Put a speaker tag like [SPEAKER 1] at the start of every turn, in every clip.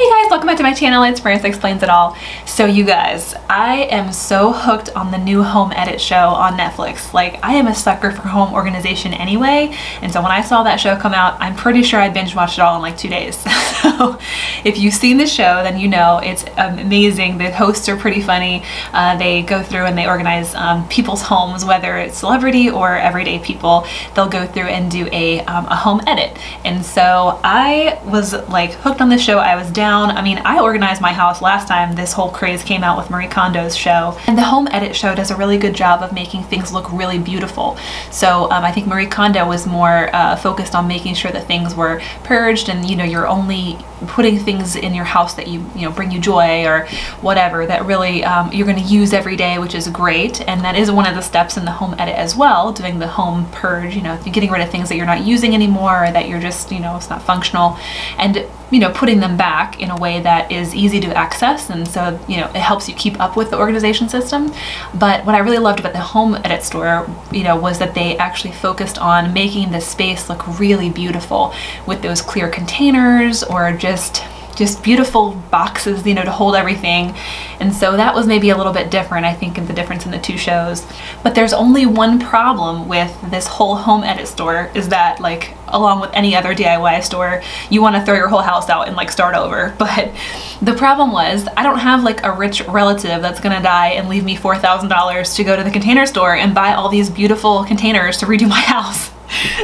[SPEAKER 1] Hey guys, welcome back to my channel. It's Marissa Explains It All. So you guys, I am so hooked on the new Home Edit show on Netflix. Like, I am a sucker for home organization anyway, and so when I saw that show come out, I'm pretty sure I binge watched it all in like 2 days. So if you've seen the show, then you know it's amazing. The hosts are pretty funny. They go through and they organize people's homes, whether it's celebrity or everyday people. They'll go through and do a home edit. And so I was like hooked on this show. I was down. I mean, I organized my house last time this whole craze came out with Marie Kondo's show, and the Home Edit show does a really good job of making things look really beautiful. So I think Marie Kondo was more focused on making sure that things were purged, and you're only putting things in your house that bring you joy or whatever that really you're going to use every day, which is great. And that is one of the steps in the Home Edit as well, doing the home purge, getting rid of things that you're not using anymore or that you're just it's not functional, and putting them back in a way that is easy to access, and so it helps you keep up with the organization system. But what I really loved about the Home Edit store was that they actually focused on making the space look really beautiful with those clear containers or just beautiful boxes, to hold everything. And so that was maybe a little bit different, I think, in the difference in the two shows. But there's only one problem with this whole Home Edit store, is that, like, along with any other DIY store, you want to throw your whole house out and like start over. But the problem was, I don't have like a rich relative that's gonna die and leave me $4,000 to go to the Container Store and buy all these beautiful containers to redo my house.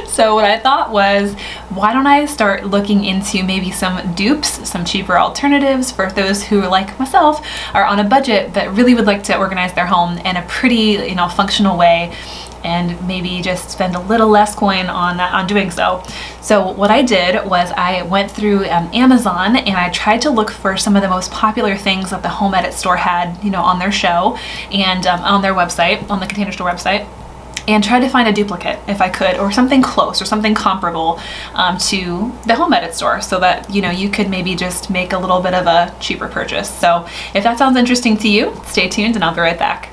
[SPEAKER 1] So what I thought was, why don't I start looking into maybe some dupes, some cheaper alternatives for those who, like myself, are on a budget but really would like to organize their home in a pretty, functional way, and maybe just spend a little less coin on doing so. So what I did was I went through Amazon and I tried to look for some of the most popular things that the Home Edit store had, on their show and on their website, on the Container Store website, and try to find a duplicate if I could, or something close or something comparable to the Home Edit store, so that you could maybe just make a little bit of a cheaper purchase. So if that sounds interesting to you, stay tuned and I'll be right back.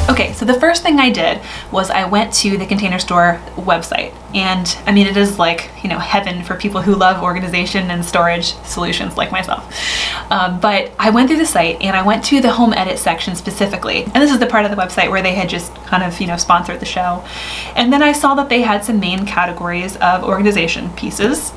[SPEAKER 1] Okay, so the first thing I did was I went to the Container Store website, and I mean, it is like, heaven for people who love organization and storage solutions like myself. But I went through the site and I went to the Home Edit section specifically, and this is the part of the website where they had just kind of, sponsored the show. And then I saw that they had some main categories of organization pieces.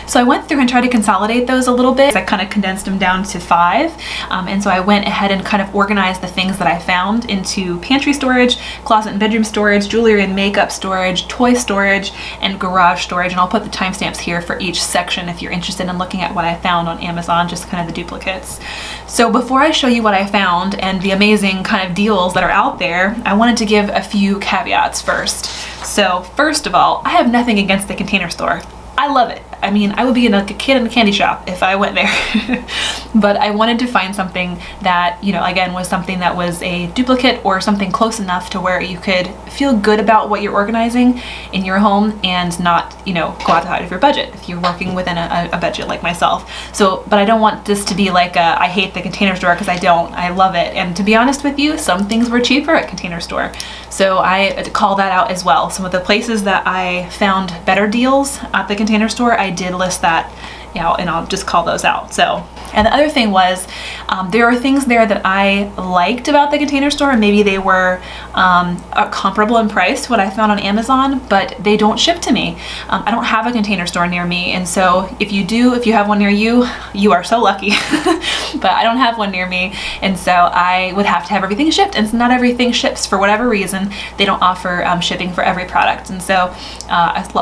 [SPEAKER 1] So I went through and tried to consolidate those a little bit. I kind of condensed them down to 5. And so I went ahead and kind of organized the things that I found into pantry storage, closet and bedroom storage, jewelry and makeup storage, toy storage, and garage storage. And I'll put the timestamps here for each section if you're interested in looking at what I found on Amazon, just kind of the duplicates. So before I show you what I found and the amazing kind of deals that are out there, I wanted to give a few caveats first. So first of all, I have nothing against the Container Store. I love it. I mean, I would be a kid in a candy shop if I went there. But I wanted to find something that, again, was something that was a duplicate or something close enough to where you could feel good about what you're organizing in your home and not, go outside of your budget if you're working within a budget like myself. So, but I don't want this to be like I hate the Container Store, because I don't. I love it. And to be honest with you, some things were cheaper at Container Store. So I call that out as well. Some of the places that I found better deals at the Container Store, I did list that, and I'll just call those out. So, and the other thing was, there are things there that I liked about the Container Store, and maybe they were comparable in price to what I found on Amazon, but they don't ship to me. I don't have a Container Store near me, and so if you have one near you, you are so lucky. But I don't have one near me, and so I would have to have everything shipped, and not everything ships for whatever reason. They don't offer shipping for every product, and so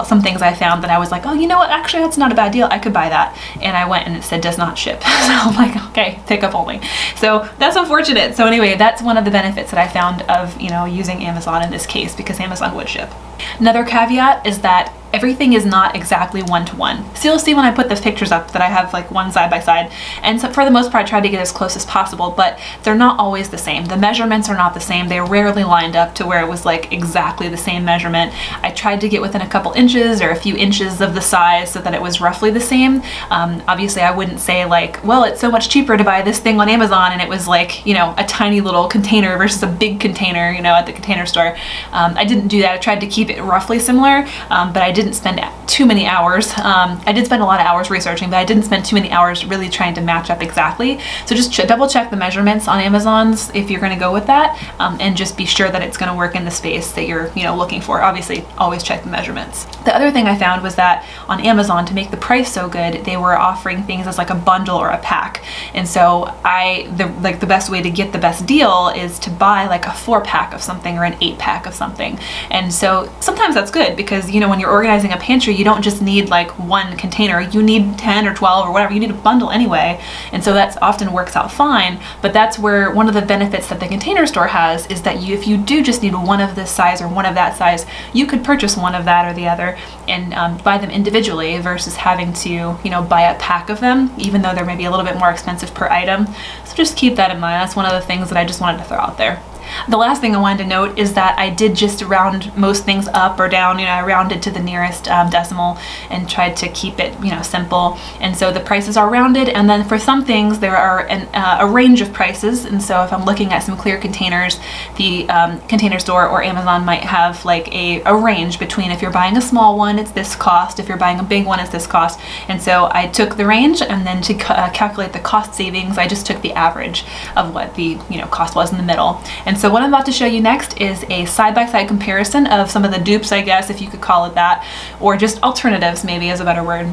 [SPEAKER 1] some things I found that I was like, oh, you know what, actually that's not a bad deal, I could buy that, and I went and it said does not ship. So I'm like, okay, pickup only. So that's unfortunate. So anyway, that's one of the benefits that I found of using Amazon in this case, because Amazon would ship. Another caveat is that everything is not exactly one-to-one. So you'll see when I put the pictures up that I have like one side by side, and so for the most part I try to get as close as possible, but they're not always the same. The measurements are not the same. They're rarely lined up to where it was like exactly the same measurement. I tried to get within a couple inches or a few inches of the size so that it was roughly the same. Obviously I wouldn't say like, well, it's so much cheaper to buy this thing on Amazon and it was like, a tiny little container versus a big container, at the Container Store. I didn't do that. I tried to keep it roughly similar, but I didn't didn't spend too many hours. I did spend a lot of hours researching, but I didn't spend too many hours really trying to match up exactly. So just double check the measurements on Amazon's if you're going to go with that, and just be sure that it's going to work in the space that you're looking for. Obviously, always check the measurements. The other thing I found was that on Amazon, to make the price so good, they were offering things as like a bundle or a pack. And so the best way to get the best deal is to buy like a 4-pack of something or an 8-pack of something. And so sometimes that's good because when you're organizing a pantry, you don't just need like one container, you need 10 or 12 or whatever, you need a bundle anyway. And so that often works out fine. But that's where one of the benefits that the Container Store has is that if you do just need one of this size or one of that size, you could purchase one of that or the other and buy them individually versus having to buy a pack of them, even though they're maybe a little bit more expensive per item. So just keep that in mind. That's one of the things that I just wanted to throw out there. The last thing I wanted to note is that I did just round most things up or down. I rounded to the nearest decimal and tried to keep it, simple. And so the prices are rounded. And then for some things, there are a range of prices. And so if I'm looking at some clear containers, the Container Store or Amazon might have like a range between if you're buying a small one, it's this cost. If you're buying a big one, it's this cost. And so I took the range, and then to calculate the cost savings, I just took the average of what the cost was in the middle. And so what I'm about to show you next is a side-by-side comparison of some of the dupes, I guess, if you could call it that, or just alternatives maybe is a better word,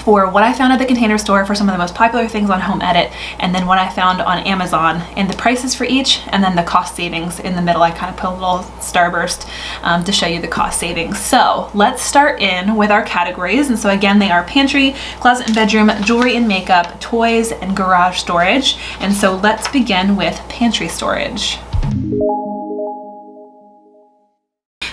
[SPEAKER 1] for what I found at the Container Store for some of the most popular things on Home Edit, and then what I found on Amazon, and the prices for each, and then the cost savings in the middle. I kind of put a little starburst to show you the cost savings. So let's start in with our categories. And so again, they are pantry, closet and bedroom, jewelry and makeup, toys, and garage storage. And so let's begin with pantry storage.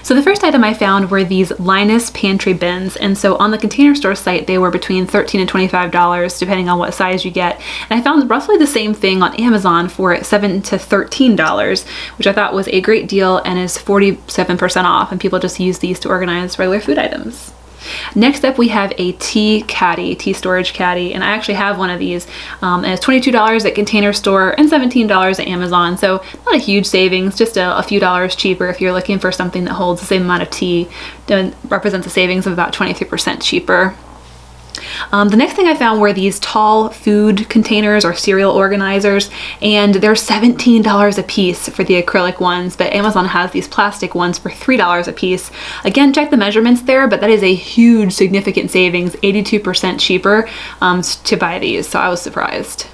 [SPEAKER 1] So the first item I found were these Linus pantry bins, and so on the Container Store site they were between $13 and $25 depending on what size you get, and I found roughly the same thing on Amazon for $7 to $13, which I thought was a great deal and is 47% off, and people just use these to organize regular food items. Next up we have a tea storage caddy, and I actually have one of these, and it's $22 at Container Store and $17 at Amazon, so not a huge savings, just a few dollars cheaper if you're looking for something that holds the same amount of tea. That represents a savings of about 23% cheaper. The next thing I found were these tall food containers or cereal organizers, and they're $17 a piece for the acrylic ones, but Amazon has these plastic ones for $3 a piece. Again, check the measurements there, but that is a huge significant savings, 82% cheaper to buy these, so I was surprised.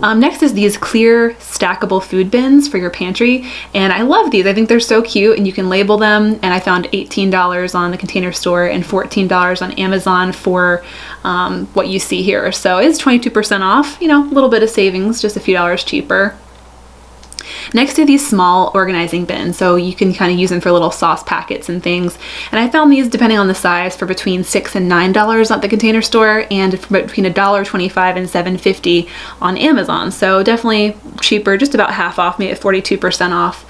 [SPEAKER 1] Next is these clear stackable food bins for your pantry, and I love these. I think they're so cute, and you can label them, and I found $18 on the Container Store and $14 on Amazon for what you see here. So it's 22% off, a little bit of savings, just a few dollars cheaper. Next are these small organizing bins, so you can kind of use them for little sauce packets and things. And I found these, depending on the size, for between $6 and $9 at the Container Store, and for between $1.25 and $7.50 on Amazon. So definitely cheaper, just about half off, maybe at 42% off,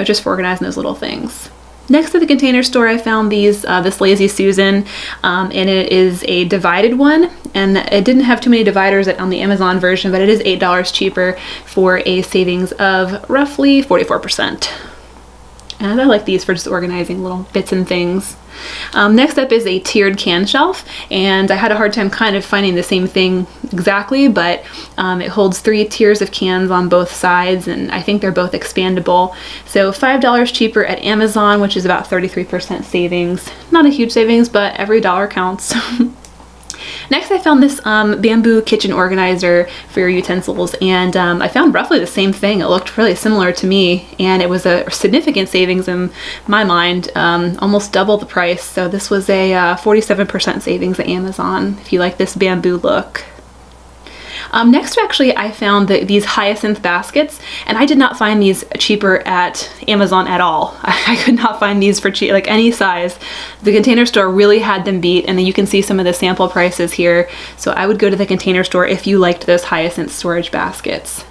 [SPEAKER 1] just for organizing those little things. Next to the Container Store, I found these, this Lazy Susan, and it is a divided one, and it didn't have too many dividers on the Amazon version, but it is $8 cheaper for a savings of roughly 44%. And I like these for just organizing little bits and things. Next up is a tiered can shelf, and I had a hard time kind of finding the same thing exactly, but it holds 3 tiers of cans on both sides, and I think they're both expandable. So $5 cheaper at Amazon, which is about 33% savings. Not a huge savings, but every dollar counts. Next, I found this bamboo kitchen organizer for your utensils, and I found roughly the same thing. It looked really similar to me, and it was a significant savings in my mind, almost double the price. So this was a 47% savings at Amazon if you like this bamboo look. Next, actually, I found these Hyacinth baskets, and I did not find these cheaper at Amazon at all. I could not find these for cheap, like any size. The Container Store really had them beat, and then you can see some of the sample prices here. So I would go to the Container Store if you liked those Hyacinth storage baskets.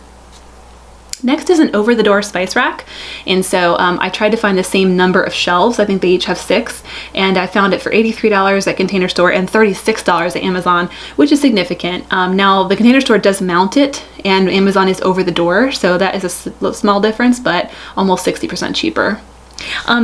[SPEAKER 1] Next is an over-the-door spice rack, and so I tried to find the same number of shelves. I think they each have 6, and I found it for $83 at Container Store and $36 at Amazon, which is significant. Now the Container Store does mount it, and Amazon is over the door, so that is a small difference, but almost 60% cheaper.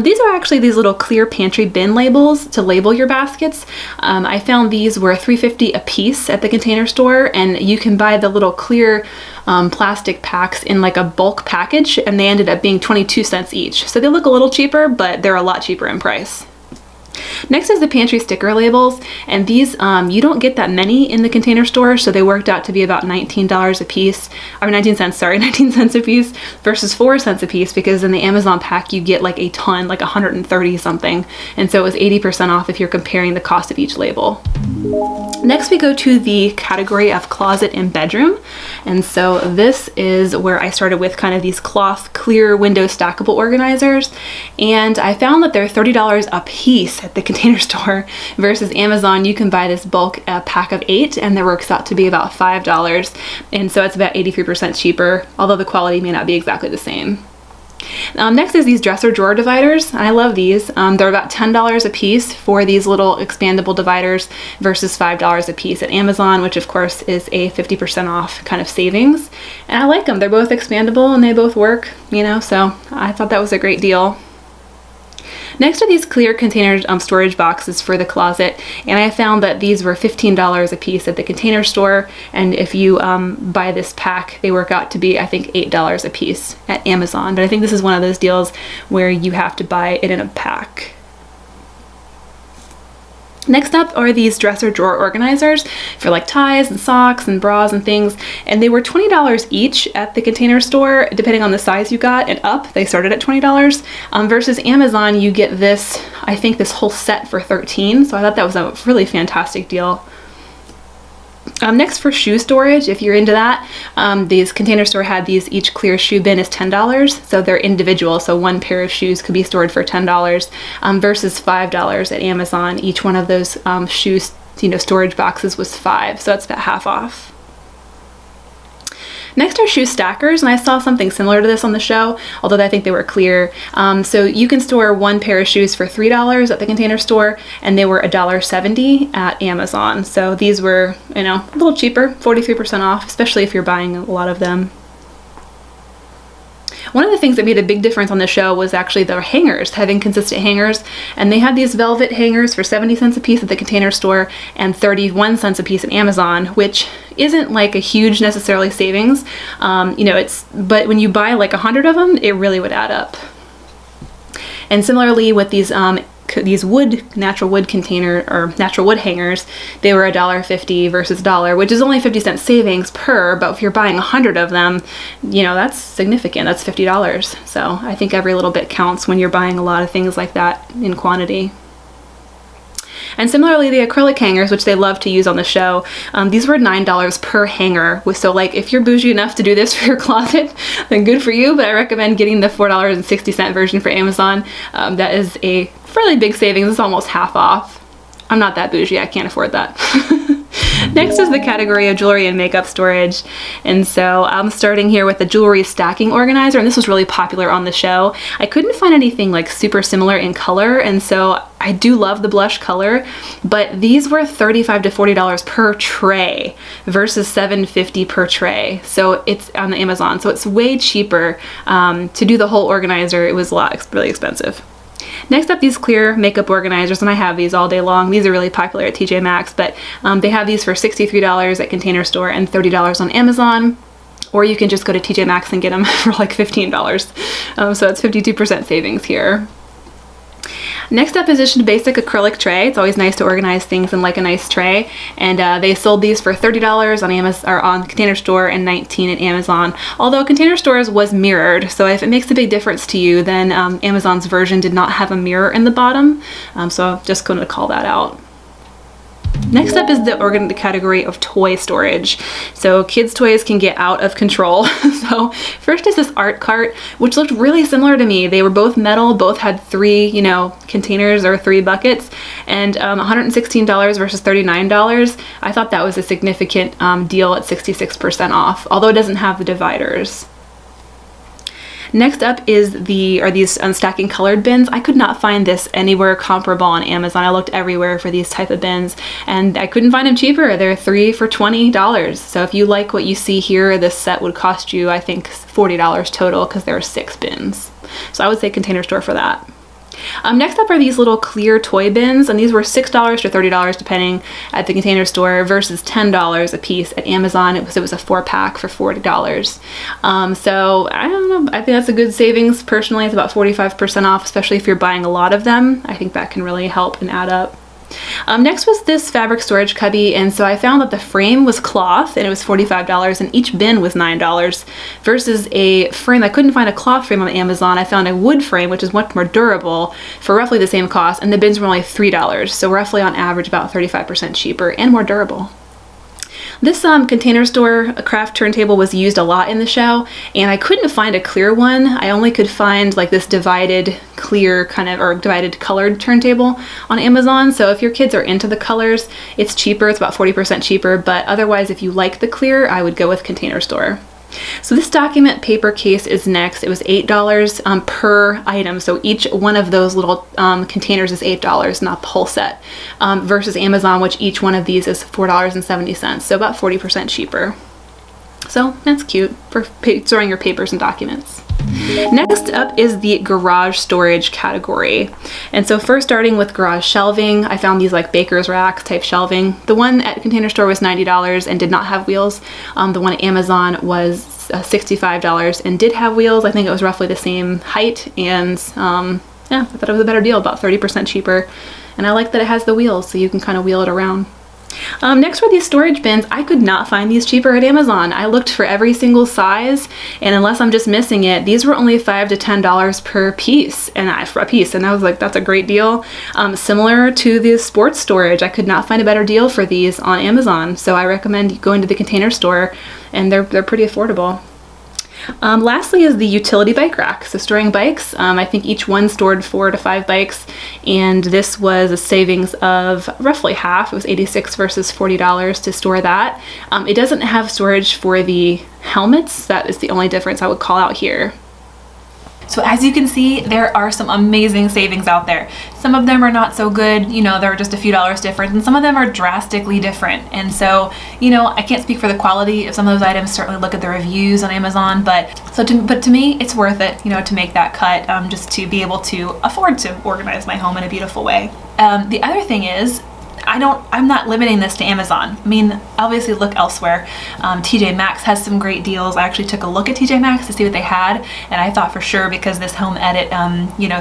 [SPEAKER 1] These are actually these little clear pantry bin labels to label your baskets. I found these were $3.50 a piece at the Container Store, and you can buy the little clear plastic packs in like a bulk package, and they ended up being 22 cents each. So they look a little cheaper, but they're a lot cheaper in price. Next is the pantry sticker labels, and these you don't get that many in the Container Store, so they worked out to be about $19 a piece, or 19 cents, sorry, 19 cents a piece versus 4 cents a piece, because in the Amazon pack you get like a ton, like 130 something, and so it was 80% off if you're comparing the cost of each label. Next we go to the category of closet and bedroom, and so this is where I started with kind of these cloth clear window stackable organizers, and I found that they're $30 a piece at the Container Store versus Amazon. You can buy this bulk pack of 8, and that works out to be about $5, and so it's about 83% cheaper, although the quality may not be exactly the same. Next is these dresser drawer dividers. I love these. They're about $10 a piece for these little expandable dividers versus $5 a piece at Amazon, which of course is a 50% off kind of savings. And I like them. They're both expandable and they both work, you know, so I thought that was a great deal. Next are these clear container storage boxes for the closet, and I found that these were $15 a piece at the Container Store, and if you buy this pack, they work out to be, I think, $8 a piece at Amazon. But I think this is one of those deals where you have to buy it in a pack. Next up are these dresser drawer organizers for like ties and socks and bras and things, and they were $20 each at the Container Store, depending on the size you got, and up they started at $20 versus Amazon. You get this, I think, this whole set for $13, so I thought that was a really fantastic deal. Next, for shoe storage, if you're into that, these Container Store had these, each clear shoe bin is $10, so they're individual, so one pair of shoes could be stored for $10 versus $5 at Amazon. Each one of those shoe storage boxes was $5, so that's about half off. Next are shoe stackers, and I saw something similar to this on the show, although I think they were clear. So you can store one pair of shoes for $3 at the Container Store, and they were $1.70 at Amazon. So these were, you know, a little cheaper, 43% off, especially if you're buying a lot of them. One of the things that made a big difference on the show was actually the hangers, having consistent hangers, and they had these velvet hangers for 70 cents a piece at the Container Store and 31 cents a piece at Amazon, which isn't like a huge necessarily savings, you know, but when you buy like 100 of them, it really would add up. And similarly with these natural wood container or natural wood hangers, they were $1.50 versus $1, which is only 50-cent savings per, but if you're buying 100 of them, you know, that's significant. That's $50. So I think every little bit counts when you're buying a lot of things like that in quantity. And similarly, the acrylic hangers, which they love to use on the show, these were $9 per hanger. So like if you're bougie enough to do this for your closet, then good for you, but I recommend getting the $4.60 version for Amazon. That is a fairly big savings. It's almost half off. I'm not that bougie, I can't afford that. Next is the category of jewelry and makeup storage. And so I'm starting here with the jewelry stacking organizer, and this was really popular on the show. I couldn't find anything like super similar in color, and so I do love the blush color, but these were $35 to $40 per tray versus $7.50 per tray. So it's on the Amazon, so it's way cheaper. To do the whole organizer, it was really expensive. Next up, these clear makeup organizers, and I have these all day long. These are really popular at TJ Maxx, but they have these for $63 at Container Store and $30 on Amazon, or you can just go to TJ Maxx and get them for like $15. So it's 52% savings here. Next up is just a basic acrylic tray. It's always nice to organize things in like a nice tray, and they sold these for $30 on Amazon or on Container Store and $19 at Amazon. Although Container Store's was mirrored, so if it makes a big difference to you, then Amazon's version did not have a mirror in the bottom, so I'm just going to call that out. Next up is the category of toy storage. So kids' toys can get out of control. So first is this art cart, which looked really similar to me. They were both metal, both had 3, containers or 3 buckets, and $116 versus $39. I thought that was a significant deal at 66% off, although it doesn't have the dividers. Next up is these unstacking colored bins. I could not find this anywhere comparable on Amazon. I looked everywhere for these type of bins, and I couldn't find them cheaper. They're 3 for $20. So if you like what you see here, this set would cost you, I think, $40 total because there are 6 bins.
[SPEAKER 2] So I would say Container Store for that. Next up are these little clear toy bins, and these were $6 to $30 depending at the Container Store versus $10 a piece at Amazon. It was a 4-pack for $40. So I don't know, I think that's a good savings. Personally, it's about 45% off, especially if you're buying a lot of them. I think that can really help and add up. Next was this fabric storage cubby, and so I found that the frame was cloth and it was $45 and each bin was $9 versus a frame. I couldn't find a cloth frame on Amazon. I found a wood frame, which is much more durable, for roughly the same cost, and the bins were only $3, so roughly on average about 35% cheaper and more durable. This Container Store craft turntable was used a lot in the show, and I couldn't find a clear one. I only could find like this divided clear kind of, or divided colored turntable on Amazon. So if your kids are into the colors, it's cheaper. It's about 40% cheaper, but otherwise if you like the clear, I would go with Container Store. So this document paper case is next. It was $8 per item. So each one of those little containers is $8, not the whole set, versus Amazon, which each one of these is $4.70. So about 40% cheaper. So that's cute for storing your papers and documents. Next up is the garage storage category. And so first starting with garage shelving, I found these like baker's rack type shelving. The one at Container Store was $90 and did not have wheels. The one at Amazon was $65 and did have wheels. I think it was roughly the same height, and yeah, I thought it was a better deal, about 30% cheaper. And I like that it has the wheels so you can kind of wheel it around. Next were these storage bins. I could not find these cheaper at Amazon. I looked for every single size, and unless I'm just missing it, these were only $5 to $10 per piece, and I was like, that's a great deal. Similar to the sports storage, I could not find a better deal for these on Amazon, so I recommend going to the Container Store, and they're pretty affordable. Lastly is the utility bike rack. So storing bikes, I think each one stored 4 to 5 bikes, and this was a savings of roughly half. It was $86 versus $40 to store that. It doesn't have storage for the helmets. That is the only difference I would call out here.
[SPEAKER 1] So as you can see, there are some amazing savings out there. Some of them are not so good, you know, they're just a few dollars different, and some of them are drastically different. And so, you know, I can't speak for the quality of some of those items. Certainly look at the reviews on Amazon, but to me, it's worth it, you know, to make that cut, just to be able to afford to organize my home in a beautiful way. The other thing is, I'm not limiting this to Amazon. I mean, obviously look elsewhere. TJ Maxx has some great deals. I actually took a look at TJ Maxx to see what they had, and I thought for sure, because this Home Edit, you know,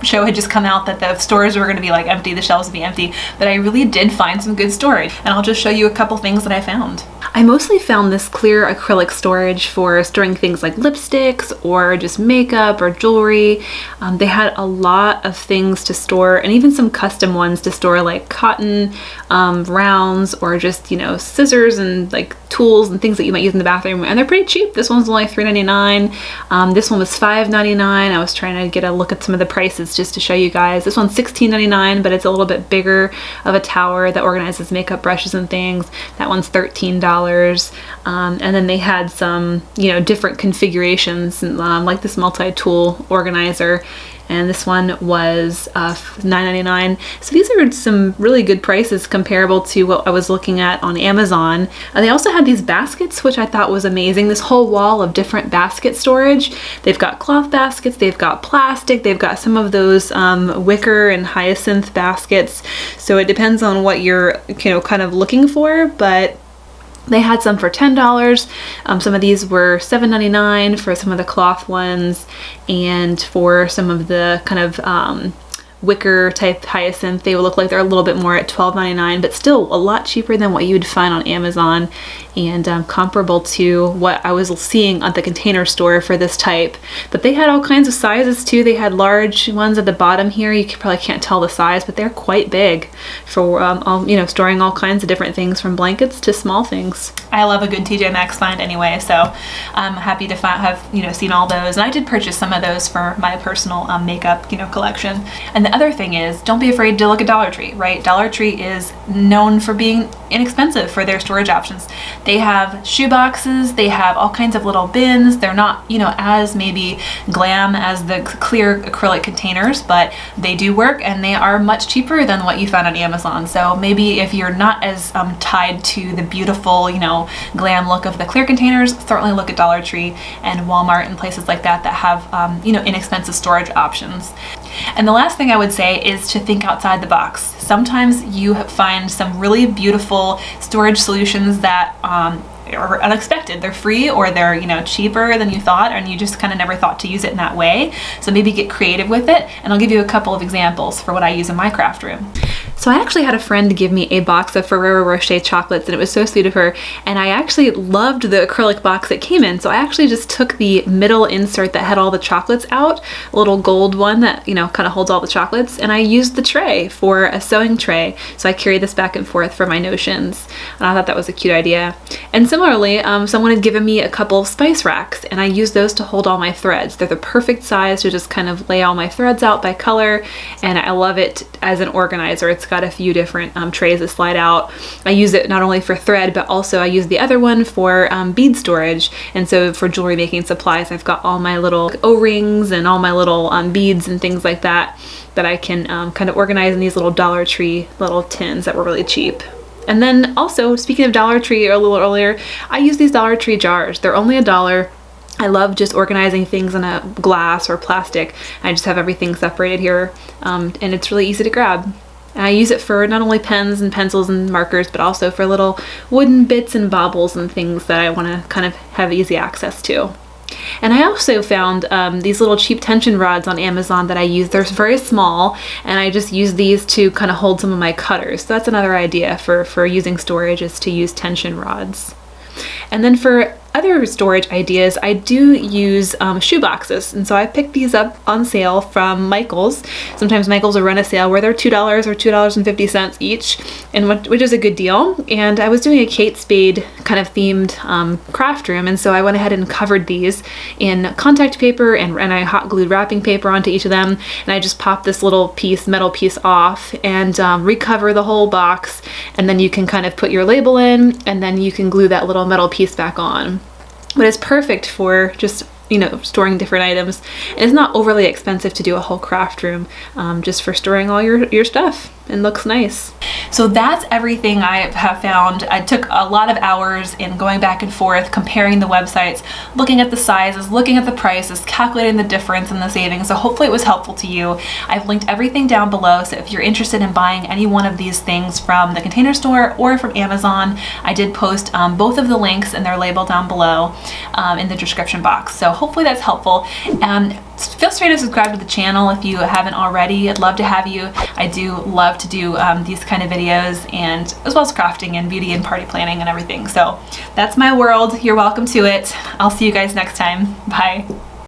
[SPEAKER 1] show had just come out, that the stores were going to be like empty, the shelves would be empty, but I really did find some good storage, and I'll just show you a couple things that I found.
[SPEAKER 2] I mostly found this clear acrylic storage for storing things like lipsticks or just makeup or jewelry. They had a lot of things to store, and even some custom ones to store, like cotton rounds, or just, you know, scissors and like tools and things that you might use in the bathroom, and they're pretty cheap. This one's only $3.99. This one was $5.99. I was trying to get a look at some of the prices just to show you guys. This one's $16.99, but it's a little bit bigger of a tower that organizes makeup brushes and things. That one's $13. And then they had some, you know, different configurations, like this multi-tool organizer, and this one was $9.99. So these are some really good prices comparable to what I was looking at on Amazon. They also had these baskets, which I thought was amazing. This whole wall of different basket storage. They've got cloth baskets, they've got plastic, they've got some of those wicker and hyacinth baskets. So it depends on what you're, you know, kind of looking for, but they had some for $10. Some of these were $7.99 for some of the cloth ones, and for some of the kind of wicker type hyacinth, they will look like they're a little bit more at $12.99, but still a lot cheaper than what you would find on Amazon, and comparable to what I was seeing at the Container Store for this type. But they had all kinds of sizes too. They had large ones at the bottom here. You probably can't tell the size, but they're quite big for you know, storing all kinds of different things, from blankets to small things.
[SPEAKER 1] I love a good TJ Maxx find anyway, so I'm happy to have, you know, seen all those. And I did purchase some of those for my personal makeup, you know, collection. And the other thing is, don't be afraid to look at Dollar Tree, right? Dollar Tree is known for being inexpensive for their storage options. They have shoe boxes, they have all kinds of little bins. They're not, you know, as maybe glam as the clear acrylic containers, but they do work and they are much cheaper than what you found on Amazon. So maybe if you're not as tied to the beautiful, you know, glam look of the clear containers, certainly look at Dollar Tree and Walmart and places like that that have, you know, inexpensive storage options. And the last thing I would say is to think outside the box. Sometimes you find some really beautiful storage solutions that are unexpected. They're free or they're, you know, cheaper than you thought, and you just kind of never thought to use it in that way. So maybe get creative with it, and I'll give you a couple of examples for what I use in my craft room. So I actually had a friend give me a box of Ferrero Rocher chocolates, and it was so sweet of her, and I actually loved the acrylic box it came in. So I actually just took the middle insert that had all the chocolates out, a little gold one that, you know, kind of holds all the chocolates, and I used the tray for a sewing tray. So I carry this back and forth for my notions, and I thought that was a cute idea. And similarly, someone had given me a couple of spice racks, and I used those to hold all my threads. They're the perfect size to just kind of lay all my threads out by color, and I love it as an organizer. It's got a few different trays that slide out. I use it not only for thread, but also I use the other one for bead storage. And so for jewelry making supplies, I've got all my little O-rings and all my little beads and things like that that I can kind of organize in these little Dollar Tree little tins that were really cheap. And then also, speaking of Dollar Tree a little earlier, I use these Dollar Tree jars. They're only $1. I love just organizing things in a glass or plastic. I just have everything separated here, and it's really easy to grab. And I use it for not only pens and pencils and markers, but also for little wooden bits and baubles and things that I want to kind of have easy access to. And I also found these little cheap tension rods on Amazon that I use. They're very small, and I just use these to kind of hold some of my cutters. So that's another idea for using storage, is to use tension rods. And then for other storage ideas, I do use shoe boxes, and so I picked these up on sale from Michaels. Sometimes Michaels will run a sale where they're $2 or $2.50 each, and which is a good deal. And I was doing a Kate Spade kind of themed craft room, and so I went ahead and covered these in contact paper, and I hot glued wrapping paper onto each of them, and I just popped this little metal piece off and recover the whole box, and then you can kind of put your label in, and then you can glue that little metal piece back on. But it's perfect for just, you know, storing different items, and it's not overly expensive to do a whole craft room just for storing all your stuff, and looks nice. So that's everything I have found. I took a lot of hours in going back and forth, comparing the websites, looking at the sizes, looking at the prices, calculating the difference and the savings. So hopefully it was helpful to you. I've linked everything down below, so if you're interested in buying any one of these things from the Container Store or from Amazon, I did post both of the links, and they're labeled down below in the description box. So hopefully that's helpful. Feel free to subscribe to the channel if you haven't already. I'd love to have you. I do love to do these kind of videos, and as well as crafting and beauty and party planning and everything. So that's my world. You're welcome to it. I'll see you guys next time. Bye.